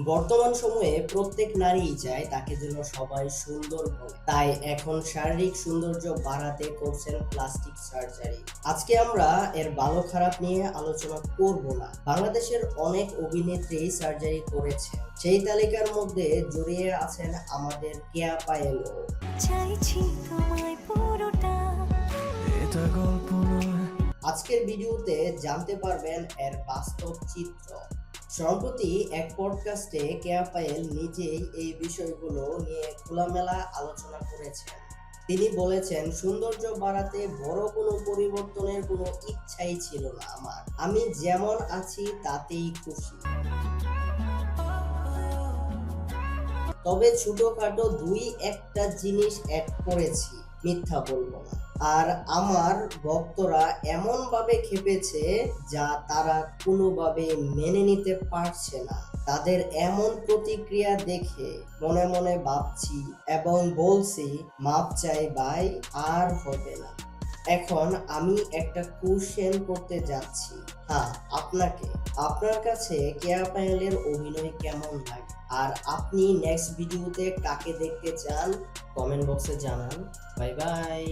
বর্তমান সময়ে প্রত্যেক নারীই চায় তাকে যেন সবাই সুন্দর বলে, তাই এখন শারীরিক সৌন্দর্য বাড়াতে করছেন প্লাস্টিক সার্জারি। আজকে আমরা এর ভালো খারাপ নিয়ে আলোচনা করব না। বাংলাদেশের অনেক অভিনেত্রী সার্জারি করেছে, সেই তালিকার মধ্যে জড়িয়ে আছেন আমাদের কেয়া পায়েলও। চাইছি তোমায় পুরোটা। এটা গল্প নয়। আজকের ভিডিওতে জানতে পারবেন এর বাস্তব চিত্র। সম্প্রতি এক পডকাস্টে কেয়া পায়েল নিজেই এই বিষয়গুলো নিয়ে খোলামেলা আলোচনা করেছেন। তিনি বলেছেন, সৌন্দর্য বাড়াতে বড় কোনো পরিবর্তনের কোনো ইচ্ছাই ছিল না আমার। আমি যেমন আছি তাতেই খুশি। তবে ছোটখাটো দুই একটা জিনিস অ্যাড করেছি, মিথ্যা বলবো না। আর আমার ভক্তরা এমন ভাবে খেপেছে যা তারা কোনোভাবে মেনে নিতে পারছে না। তাদের এমন প্রতিক্রিয়া দেখে মনে মনে ভাবছি এবং বলছি, মাপ চাই ভাই, আর হবে না। এখন আমি একটা কোশ্চেন করতে যাচ্ছি, হ্যাঁ আপনাকে। আপনার কাছে কেয়া পায়েলের অভিনয় কেমন লাগে? আর আপনি নেক্সট ভিডিওতে কাকে দেখতে চান কমেন্ট বক্সে জানান। Bye bye.